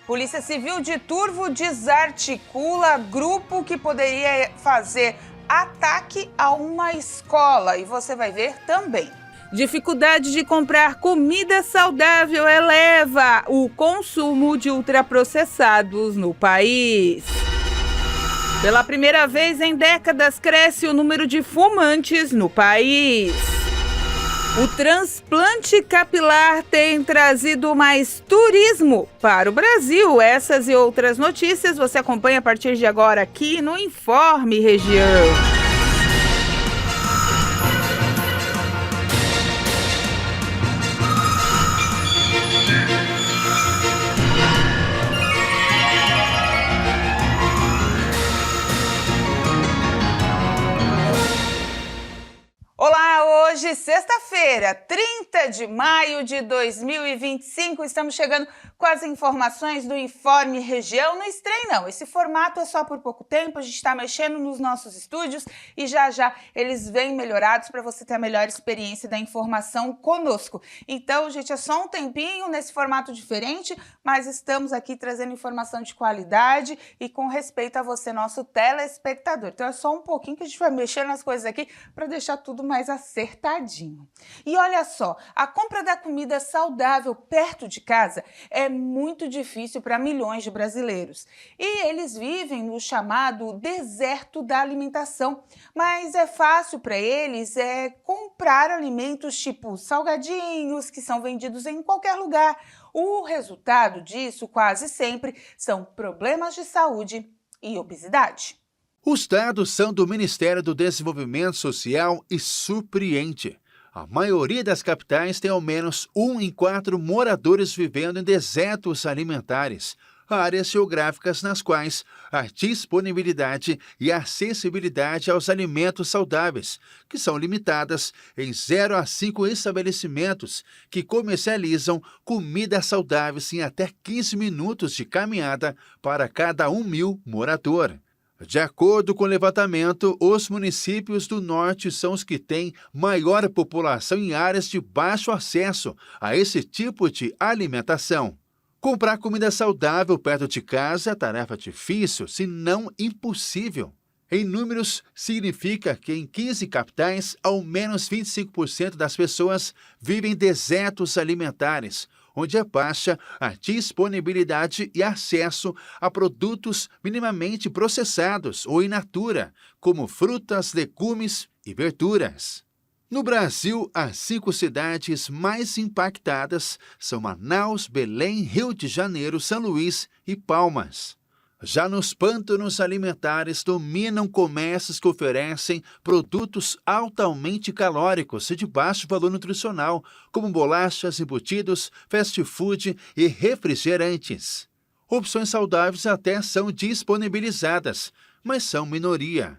Polícia Civil de Turvo desarticula grupo que poderia fazer ataque a uma escola. E você vai ver também. Dificuldade de comprar comida saudável eleva o consumo de ultraprocessados no país. Pela primeira vez em décadas, cresce o número de fumantes no país. O transplante capilar tem trazido mais turismo para o Brasil. Essas e outras notícias você acompanha a partir de agora aqui no Informe Região. Olá, hoje, sexta-feira, 30 de maio de 2025, estamos chegando com as informações do Informe Região. Não estranhe não, esse formato é só por pouco tempo, a gente está mexendo nos nossos estúdios e já eles vêm melhorados para você ter a melhor experiência da informação conosco. Então, gente, é só um tempinho nesse formato diferente, mas estamos aqui trazendo informação de qualidade e com respeito a você, nosso telespectador. Então, é só um pouquinho que a gente vai mexer nas coisas aqui para deixar tudo mais acertadinho. E olha só, a compra da comida saudável perto de casa é muito difícil para milhões de brasileiros. E eles vivem no chamado deserto da alimentação. Mas é fácil para eles comprar alimentos tipo salgadinhos, que são vendidos em qualquer lugar. O resultado disso, quase sempre, são problemas de saúde e obesidade. Os dados são do Ministério do Desenvolvimento Social e surpreende. A maioria das capitais tem ao menos 1 em 4 moradores vivendo em desertos alimentares, áreas geográficas nas quais a disponibilidade e acessibilidade aos alimentos saudáveis, que são limitadas em 0 a 5 estabelecimentos que comercializam comidas saudáveis em até 15 minutos de caminhada para cada 1.000 morador. De acordo com o levantamento, os municípios do norte são os que têm maior população em áreas de baixo acesso a esse tipo de alimentação. Comprar comida saudável perto de casa é tarefa difícil, se não impossível. Em números, significa que em 15 capitais, ao menos 25% das pessoas vivem em desertos alimentares, onde é baixa a disponibilidade e acesso a produtos minimamente processados ou in natura, como frutas, legumes e verduras. No Brasil, as 5 cidades mais impactadas são Manaus, Belém, Rio de Janeiro, São Luís e Palmas. Já nos pântanos alimentares dominam comércios que oferecem produtos altamente calóricos e de baixo valor nutricional, como bolachas, embutidos, fast food e refrigerantes. Opções saudáveis até são disponibilizadas, mas são minoria.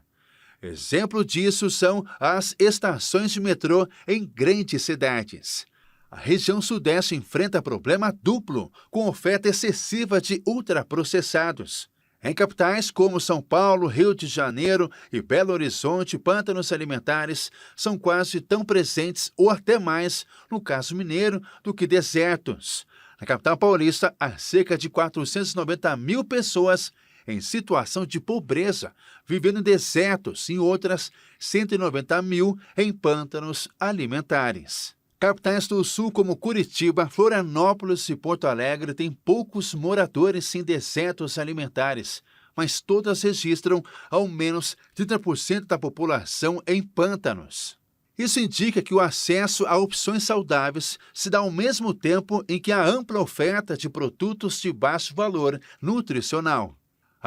Exemplo disso são as estações de metrô em grandes cidades. A região sudeste enfrenta problema duplo, com oferta excessiva de ultraprocessados. Em capitais como São Paulo, Rio de Janeiro e Belo Horizonte, pântanos alimentares são quase tão presentes ou até mais, no caso mineiro, do que desertos. Na capital paulista, há cerca de 490 mil pessoas em situação de pobreza, vivendo em desertos, e outras 190 mil em pântanos alimentares. Capitais do Sul como Curitiba, Florianópolis e Porto Alegre têm poucos moradores em desertos alimentares, mas todas registram ao menos 30% da população em pântanos. Isso indica que o acesso a opções saudáveis se dá ao mesmo tempo em que há ampla oferta de produtos de baixo valor nutricional.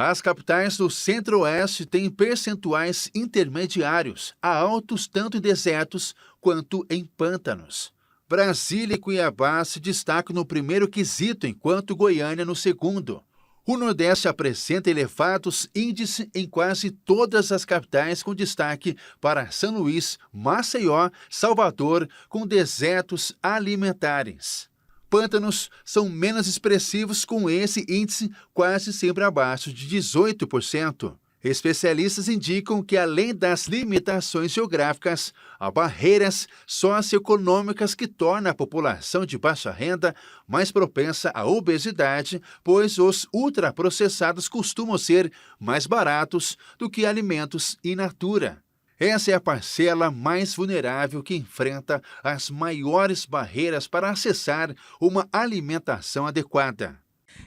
As capitais do Centro-Oeste têm percentuais intermediários, altos tanto em desertos quanto em pântanos. Brasília e Cuiabá se destacam no primeiro quesito, enquanto Goiânia no segundo. O Nordeste apresenta elevados índices em quase todas as capitais, com destaque para São Luís, Maceió, Salvador, com desertos alimentares. Pântanos são menos expressivos, com esse índice quase sempre abaixo de 18%. Especialistas indicam que, além das limitações geográficas, há barreiras socioeconômicas que tornam a população de baixa renda mais propensa à obesidade, pois os ultraprocessados costumam ser mais baratos do que alimentos in natura. Essa é a parcela mais vulnerável que enfrenta as maiores barreiras para acessar uma alimentação adequada.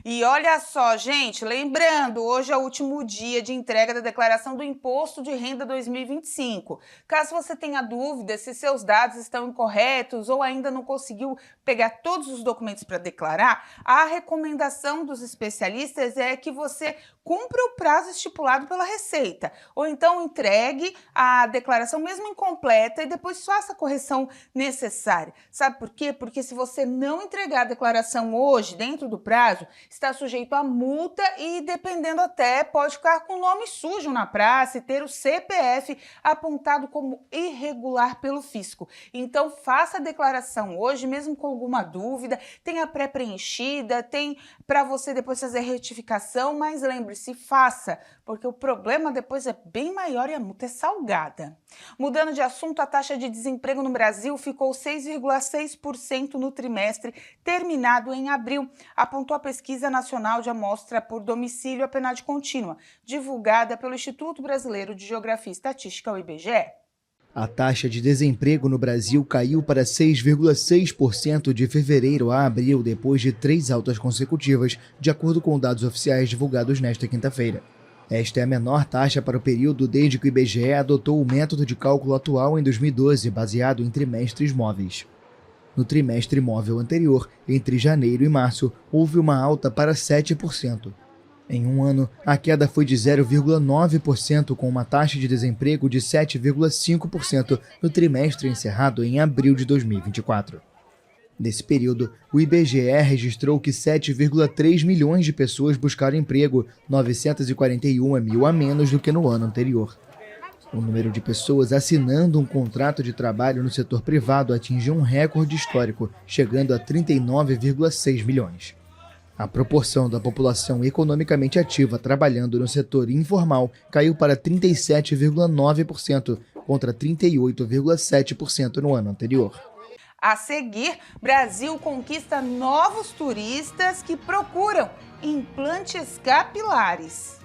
E olha só, gente, lembrando, hoje é o último dia de entrega da declaração do Imposto de Renda 2025. Caso você tenha dúvida se seus dados estão incorretos ou ainda não conseguiu pegar todos os documentos para declarar, a recomendação dos especialistas é que você cumpra o prazo estipulado pela Receita, ou então entregue a declaração mesmo incompleta e depois faça a correção necessária. Sabe por quê? Porque se você não entregar a declaração hoje, dentro do prazo, está sujeito a multa e, dependendo até, pode ficar com o nome sujo na praça e ter o CPF apontado como irregular pelo fisco. Então, faça a declaração hoje, mesmo com alguma dúvida, tenha pré-preenchida, tem para você depois fazer retificação, mas lembre-se, faça, porque o problema depois é bem maior e a multa é salgada. Mudando de assunto, a taxa de desemprego no Brasil ficou 6,6% no trimestre terminado em abril, apontou a Pesquisa Nacional de Amostra por Domicílio, a PNAD contínua, divulgada pelo Instituto Brasileiro de Geografia e Estatística, o IBGE. A taxa de desemprego no Brasil caiu para 6,6% de fevereiro a abril, depois de 3 altas consecutivas, de acordo com dados oficiais divulgados nesta quinta-feira. Esta é a menor taxa para o período desde que o IBGE adotou o método de cálculo atual em 2012, baseado em trimestres móveis. No trimestre móvel anterior, entre janeiro e março, houve uma alta para 7%. Em um ano, a queda foi de 0,9%, com uma taxa de desemprego de 7,5% no trimestre encerrado em abril de 2024. Nesse período, o IBGE registrou que 7,3 milhões de pessoas buscaram emprego, 941 mil a menos do que no ano anterior. O número de pessoas assinando um contrato de trabalho no setor privado atingiu um recorde histórico, chegando a 39,6 milhões. A proporção da população economicamente ativa trabalhando no setor informal caiu para 37,9%, contra 38,7% no ano anterior. A seguir, Brasil conquista novos turistas que procuram implantes capilares.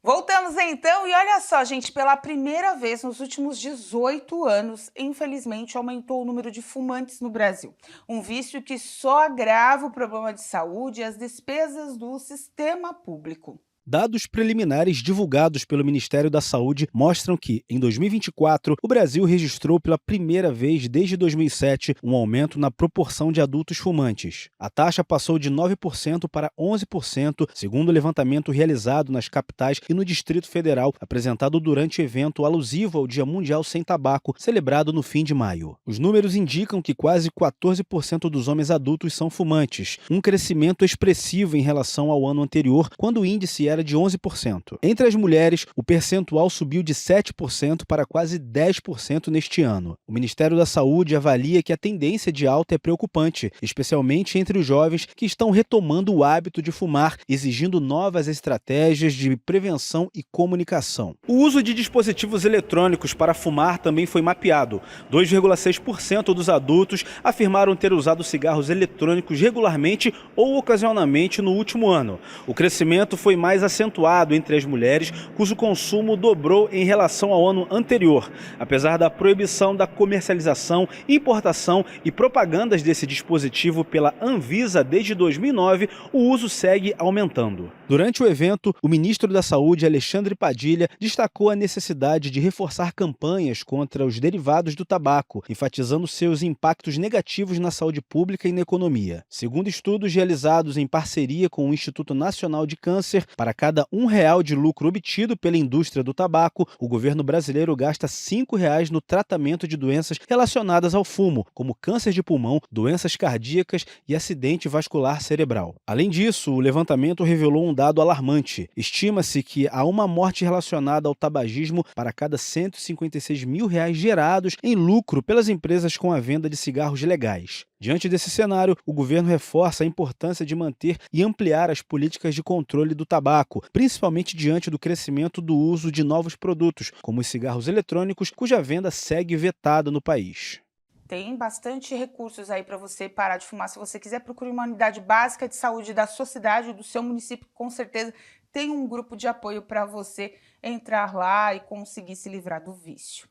Voltamos então e olha só, gente, pela primeira vez nos últimos 18 anos, infelizmente, aumentou o número de fumantes no Brasil. Um vício que só agrava o problema de saúde e as despesas do sistema público. Dados preliminares divulgados pelo Ministério da Saúde mostram que, em 2024, o Brasil registrou pela primeira vez desde 2007 um aumento na proporção de adultos fumantes. A taxa passou de 9% para 11%, segundo o levantamento realizado nas capitais e no Distrito Federal, apresentado durante o evento alusivo ao Dia Mundial Sem Tabaco, celebrado no fim de maio. Os números indicam que quase 14% dos homens adultos são fumantes, um crescimento expressivo em relação ao ano anterior, quando o índice era de 11%. Entre as mulheres, o percentual subiu de 7% para quase 10% neste ano. O Ministério da Saúde avalia que a tendência de alta é preocupante, especialmente entre os jovens que estão retomando o hábito de fumar, exigindo novas estratégias de prevenção e comunicação. O uso de dispositivos eletrônicos para fumar também foi mapeado. 2,6% dos adultos afirmaram ter usado cigarros eletrônicos regularmente ou ocasionalmente no último ano. O crescimento foi mais acentuado entre as mulheres, cujo consumo dobrou em relação ao ano anterior. Apesar da proibição da comercialização, importação e propagandas desse dispositivo pela Anvisa desde 2009, o uso segue aumentando. Durante o evento, o ministro da Saúde, Alexandre Padilha, destacou a necessidade de reforçar campanhas contra os derivados do tabaco, enfatizando seus impactos negativos na saúde pública e na economia. Segundo estudos realizados em parceria com o Instituto Nacional de Câncer, para cada R$ 1 de lucro obtido pela indústria do tabaco, o governo brasileiro gasta R$ 5 no tratamento de doenças relacionadas ao fumo, como câncer de pulmão, doenças cardíacas e acidente vascular cerebral. Além disso, o levantamento revelou um dado alarmante. Estima-se que há uma morte relacionada ao tabagismo para cada R$ 156 mil gerados em lucro pelas empresas com a venda de cigarros legais. Diante desse cenário, o governo reforça a importância de manter e ampliar as políticas de controle do tabaco, principalmente diante do crescimento do uso de novos produtos, como os cigarros eletrônicos, cuja venda segue vetada no país. Tem bastante recursos aí para você parar de fumar. Se você quiser, procure uma unidade básica de saúde da sua cidade ou do seu município, com certeza tem um grupo de apoio para você entrar lá e conseguir se livrar do vício.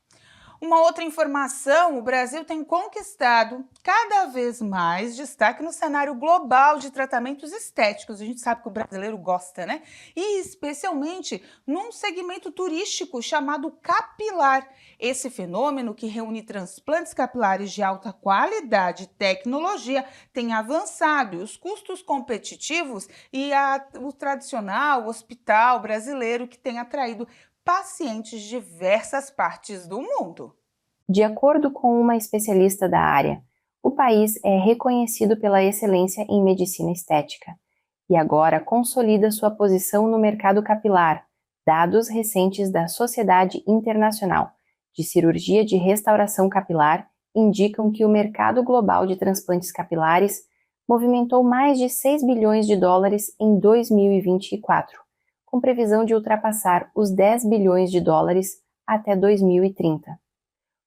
Uma outra informação, o Brasil tem conquistado cada vez mais destaque no cenário global de tratamentos estéticos. A gente sabe que o brasileiro gosta, né? E especialmente num segmento turístico chamado capilar. Esse fenômeno, que reúne transplantes capilares de alta qualidade e tecnologia, tem avançado, e os custos competitivos e o tradicional hospital brasileiro, que tem atraído pacientes de diversas partes do mundo. De acordo com uma especialista da área, o país é reconhecido pela excelência em medicina estética e agora consolida sua posição no mercado capilar. Dados recentes da Sociedade Internacional de Cirurgia de Restauração Capilar indicam que o mercado global de transplantes capilares movimentou mais de 6 bilhões de dólares em 2024. Com previsão de ultrapassar os 10 bilhões de dólares até 2030.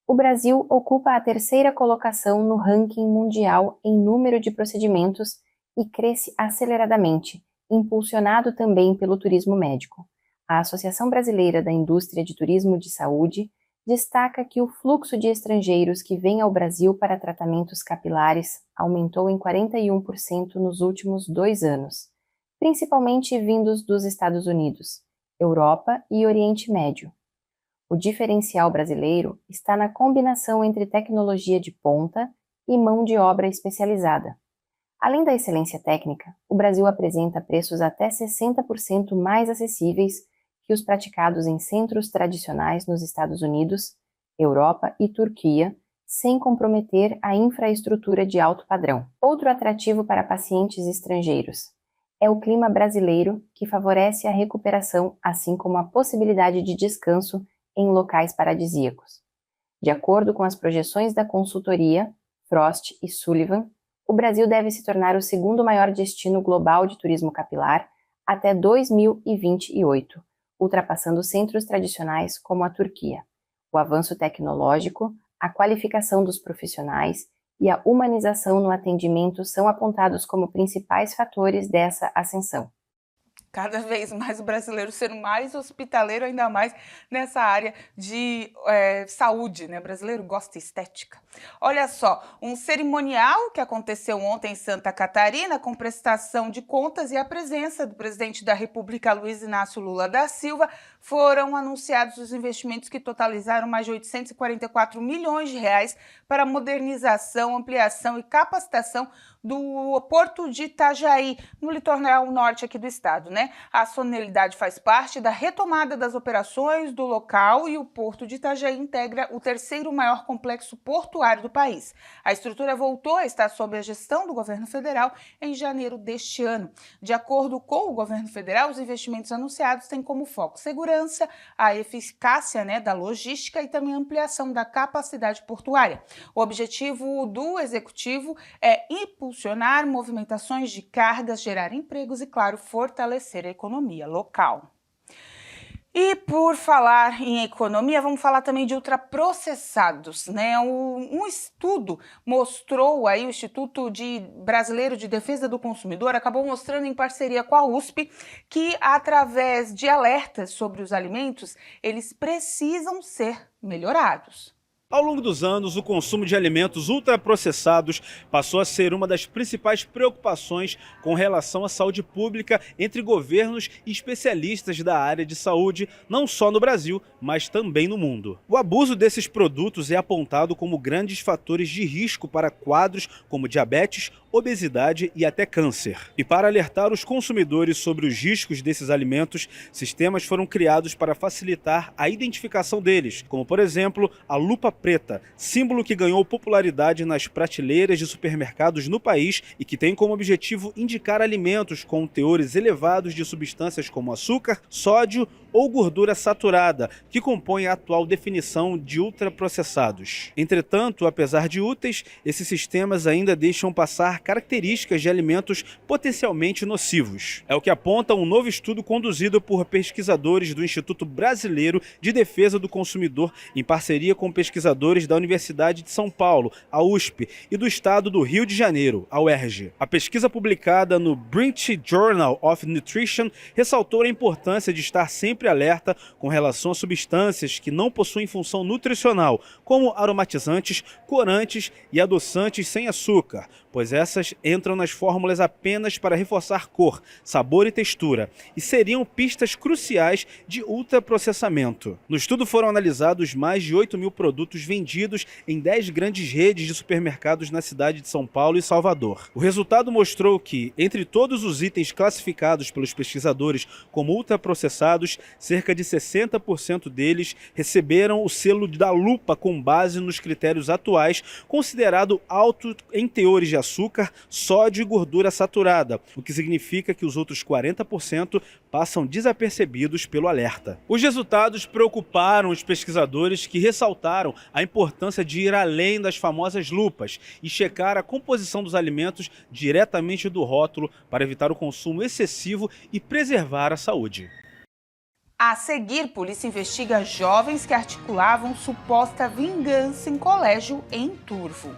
O Brasil ocupa a terceira colocação no ranking mundial em número de procedimentos e cresce aceleradamente, impulsionado também pelo turismo médico. A Associação Brasileira da Indústria de Turismo de Saúde destaca que o fluxo de estrangeiros que vem ao Brasil para tratamentos capilares aumentou em 41% nos últimos 2 anos. Principalmente vindos dos Estados Unidos, Europa e Oriente Médio. O diferencial brasileiro está na combinação entre tecnologia de ponta e mão de obra especializada. Além da excelência técnica, o Brasil apresenta preços até 60% mais acessíveis que os praticados em centros tradicionais nos Estados Unidos, Europa e Turquia, sem comprometer a infraestrutura de alto padrão. Outro atrativo para pacientes estrangeiros é o clima brasileiro, que favorece a recuperação, assim como a possibilidade de descanso em locais paradisíacos. De acordo com as projeções da consultoria Frost e Sullivan, o Brasil deve se tornar o segundo maior destino global de turismo capilar até 2028, ultrapassando centros tradicionais como a Turquia. O avanço tecnológico, a qualificação dos profissionais e a humanização no atendimento são apontados como principais fatores dessa ascensão. Cada vez mais o brasileiro sendo mais hospitaleiro, ainda mais nessa área de saúde, né? O brasileiro gosta de estética. Olha só, um cerimonial que aconteceu ontem em Santa Catarina, com prestação de contas e a presença do presidente da República, Luiz Inácio Lula da Silva, foram anunciados os investimentos que totalizaram mais de 844 milhões de reais para modernização, ampliação e capacitação do Porto de Itajaí, no litoral norte aqui do estado, né? A solenidade faz parte da retomada das operações do local e o Porto de Itajaí integra o terceiro maior complexo portuário do país. A estrutura voltou a estar sob a gestão do governo federal em janeiro deste ano. De acordo com o governo federal, os investimentos anunciados têm como foco segurança, a eficácia, né, da logística e também a ampliação da capacidade portuária. O objetivo do executivo é impulsionar movimentações de cargas, gerar empregos e, claro, fortalecer a economia local. E por falar em economia, vamos falar também de ultraprocessados, né? Um estudo mostrou aí, o Instituto Brasileiro de Defesa do Consumidor acabou mostrando em parceria com a USP que, através de alertas sobre os alimentos, eles precisam ser melhorados. Ao longo dos anos, o consumo de alimentos ultraprocessados passou a ser uma das principais preocupações com relação à saúde pública entre governos e especialistas da área de saúde, não só no Brasil, mas também no mundo. O abuso desses produtos é apontado como grandes fatores de risco para quadros como diabetes, obesidade e até câncer. E para alertar os consumidores sobre os riscos desses alimentos, sistemas foram criados para facilitar a identificação deles, como por exemplo a lupa preta, símbolo que ganhou popularidade nas prateleiras de supermercados no país e que tem como objetivo indicar alimentos com teores elevados de substâncias como açúcar, sódio ou gordura saturada, que compõem a atual definição de ultraprocessados. Entretanto, apesar de úteis, esses sistemas ainda deixam passar características de alimentos potencialmente nocivos. É o que aponta um novo estudo conduzido por pesquisadores do Instituto Brasileiro de Defesa do Consumidor, em parceria com pesquisadores da Universidade de São Paulo, a USP, e do Estado do Rio de Janeiro, a UERJ. A pesquisa publicada no British Journal of Nutrition ressaltou a importância de estar sempre alerta com relação a substâncias que não possuem função nutricional, como aromatizantes, corantes e adoçantes sem açúcar, pois essas entram nas fórmulas apenas para reforçar cor, sabor e textura, e seriam pistas cruciais de ultraprocessamento. No estudo foram analisados mais de 8.000 produtos vendidos em 10 grandes redes de supermercados na cidade de São Paulo e Salvador. O resultado mostrou que, entre todos os itens classificados pelos pesquisadores como ultraprocessados, cerca de 60% deles receberam o selo da lupa com base nos critérios atuais, considerado alto em teores de açúcar, sódio e gordura saturada, o que significa que os outros 40% passam desapercebidos pelo alerta. Os resultados preocuparam os pesquisadores, que ressaltaram a importância de ir além das famosas lupas e checar a composição dos alimentos diretamente do rótulo para evitar o consumo excessivo e preservar a saúde. A seguir, polícia investiga jovens que articulavam suposta vingança em colégio em Turvo.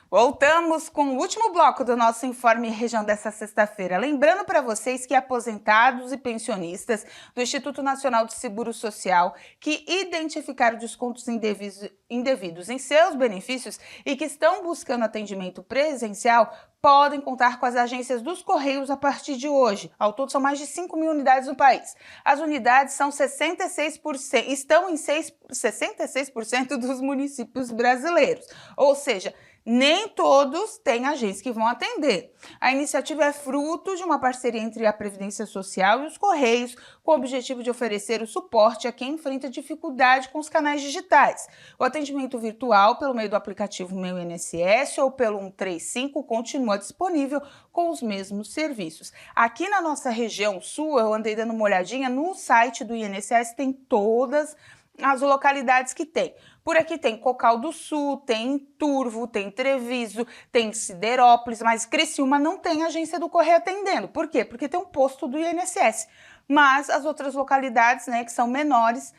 Voltamos com o último bloco do nosso Informe Região dessa sexta-feira. Lembrando para vocês que aposentados e pensionistas do Instituto Nacional de Seguro Social que identificaram descontos indevidos em seus benefícios e que estão buscando atendimento presencial podem contar com as agências dos Correios a partir de hoje. Ao todo, são mais de 5.000 unidades no país. As unidades são 66%, estão em 66% dos municípios brasileiros. Ou seja, nem todos têm agentes que vão atender. A iniciativa é fruto de uma parceria entre a Previdência Social e os Correios, com o objetivo de oferecer o suporte a quem enfrenta dificuldade com os canais digitais. O atendimento virtual pelo meio do aplicativo Meu INSS ou pelo 135 continua disponível com os mesmos serviços. Aqui na nossa região sul, eu andei dando uma olhadinha no site do INSS, tem todas as localidades que tem. Por aqui tem Cocal do Sul, tem Turvo, tem Treviso, tem Siderópolis, mas Criciúma não tem agência do Correio atendendo. Por quê? Porque tem um posto do INSS. Mas as outras localidades, né, que são menores,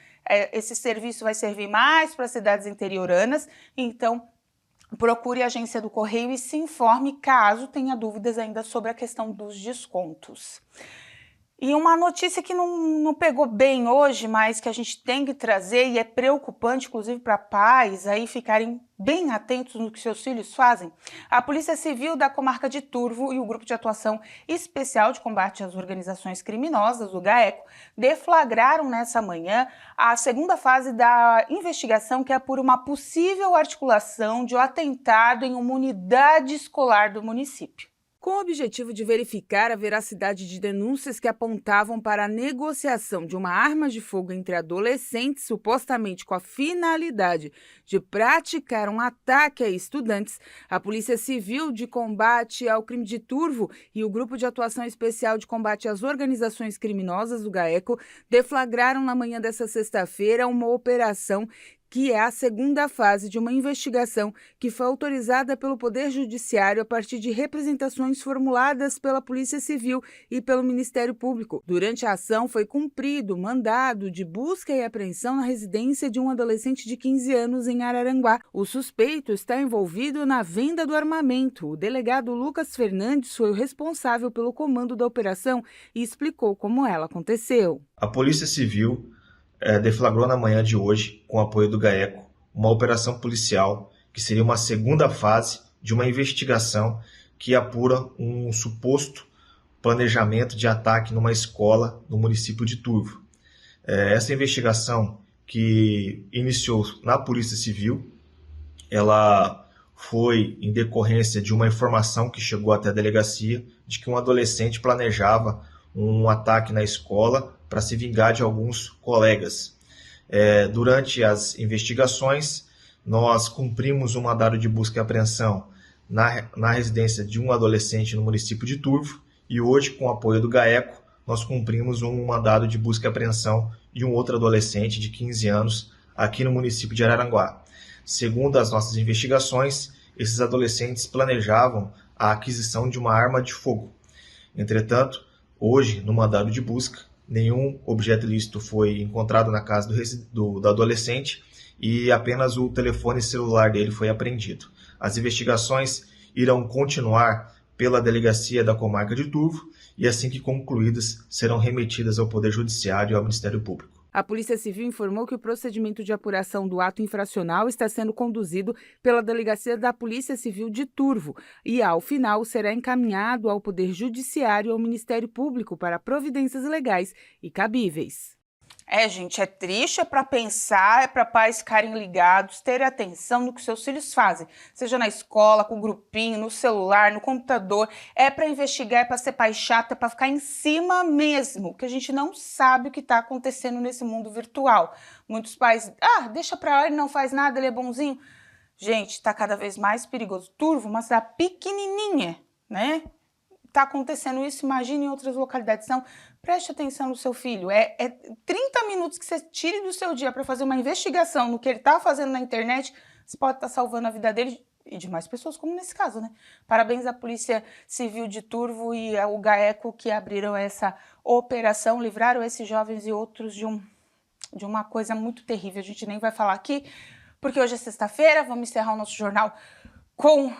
esse serviço vai servir mais para cidades interioranas, então procure a agência do Correio e se informe caso tenha dúvidas ainda sobre a questão dos descontos. E uma notícia que não pegou bem hoje, mas que a gente tem que trazer e é preocupante, inclusive para pais, aí ficarem bem atentos no que seus filhos fazem. A Polícia Civil da comarca de Turvo e o Grupo de Atuação Especial de Combate às Organizações Criminosas, o GAECO, deflagraram nessa manhã a segunda fase da investigação que apura uma possível articulação de um atentado em uma unidade escolar do município. Com o objetivo de verificar a veracidade de denúncias que apontavam para a negociação de uma arma de fogo entre adolescentes, supostamente com a finalidade de praticar um ataque a estudantes, a Polícia Civil de Combate ao Crime de Turvo e o Grupo de Atuação Especial de Combate às Organizações Criminosas, o GAECO, deflagraram na manhã dessa sexta-feira uma operação que é a segunda fase de uma investigação que foi autorizada pelo Poder Judiciário a partir de representações formuladas pela Polícia Civil e pelo Ministério Público. Durante a ação, foi cumprido mandado de busca e apreensão na residência de um adolescente de 15 anos em Araranguá. O suspeito está envolvido na venda do armamento. O delegado Lucas Fernandes foi o responsável pelo comando da operação e explicou como ela aconteceu. A Polícia Civil deflagrou na manhã de hoje, com o apoio do GAECO, uma operação policial que seria uma segunda fase de uma investigação que apura um suposto planejamento de ataque numa escola no município de Turvo. Essa investigação, que iniciou na Polícia Civil, ela foi em decorrência de uma informação que chegou até a delegacia de que um adolescente planejava um ataque na escola para se vingar de alguns colegas. Durante as investigações, nós cumprimos um mandado de busca e apreensão na residência de um adolescente no município de Turvo e hoje, com o apoio do GAECO, nós cumprimos um mandado de busca e apreensão de um outro adolescente de 15 anos aqui no município de Araranguá. Segundo as nossas investigações, esses adolescentes planejavam a aquisição de uma arma de fogo. Entretanto, hoje, no mandado de busca, nenhum objeto ilícito foi encontrado na casa do adolescente e apenas o telefone celular dele foi apreendido. As investigações irão continuar pela Delegacia da Comarca de Turvo e, assim que concluídas, serão remetidas ao Poder Judiciário e ao Ministério Público. A Polícia Civil informou que o procedimento de apuração do ato infracional está sendo conduzido pela Delegacia da Polícia Civil de Turvo e, ao final, será encaminhado ao Poder Judiciário e ao Ministério Público para providências legais e cabíveis. Gente, é triste, é para pensar, é para pais ficarem ligados, terem atenção no que seus filhos fazem, seja na escola, com o grupinho, no celular, no computador, é para investigar, é para ser pai chato, é para ficar em cima mesmo, que a gente não sabe o que está acontecendo nesse mundo virtual. Muitos pais, deixa para lá, ele não faz nada, ele é bonzinho. Gente, está cada vez mais perigoso. Turvo, uma cidade pequenininha, né? Está acontecendo isso, imagine em outras localidades. Então, preste atenção no seu filho. É 30 minutos que você tire do seu dia para fazer uma investigação no que ele está fazendo na internet, você pode estar salvando a vida dele e de mais pessoas, como nesse caso, né? Parabéns à Polícia Civil de Turvo e ao GAECO que abriram essa operação, livraram esses jovens e outros de uma coisa muito terrível. A gente nem vai falar aqui, porque hoje é sexta-feira, vamos encerrar o nosso jornal com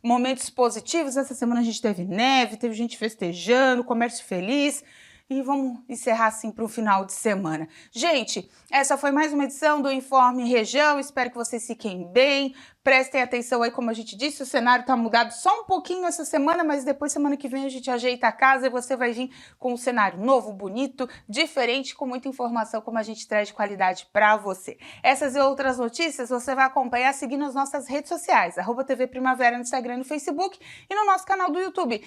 momentos positivos. Essa semana a gente teve neve, teve gente festejando, comércio feliz. E vamos encerrar assim para o final de semana. Gente, essa foi mais uma edição do Informe Região. Espero que vocês fiquem bem. Prestem atenção aí, como a gente disse, o cenário está mudado só um pouquinho essa semana, mas depois, semana que vem, a gente ajeita a casa e você vai vir com um cenário novo, bonito, diferente, com muita informação, como a gente traz de qualidade para você. Essas e outras notícias você vai acompanhar seguindo as nossas redes sociais, @TV Primavera no Instagram e no Facebook e no nosso canal do YouTube,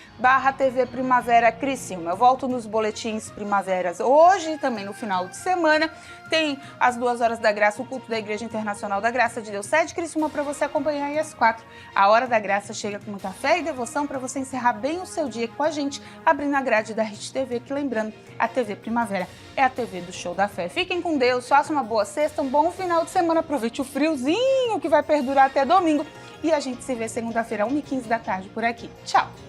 /TV Primavera Criciúma. Eu volto nos boletins primaveras hoje e também no final de semana. Tem às 2 horas da graça o culto da Igreja Internacional da Graça de Deus, sede Criciúma, para você acompanhar aí às 4. A hora da graça chega com muita fé e devoção para você encerrar bem o seu dia com a gente, abrindo a grade da Rede TV, que lembrando, a TV Primavera é a TV do Show da Fé. Fiquem com Deus, façam uma boa sexta, um bom final de semana, aproveite o friozinho que vai perdurar até domingo e a gente se vê segunda-feira, 1h15 da tarde por aqui. Tchau!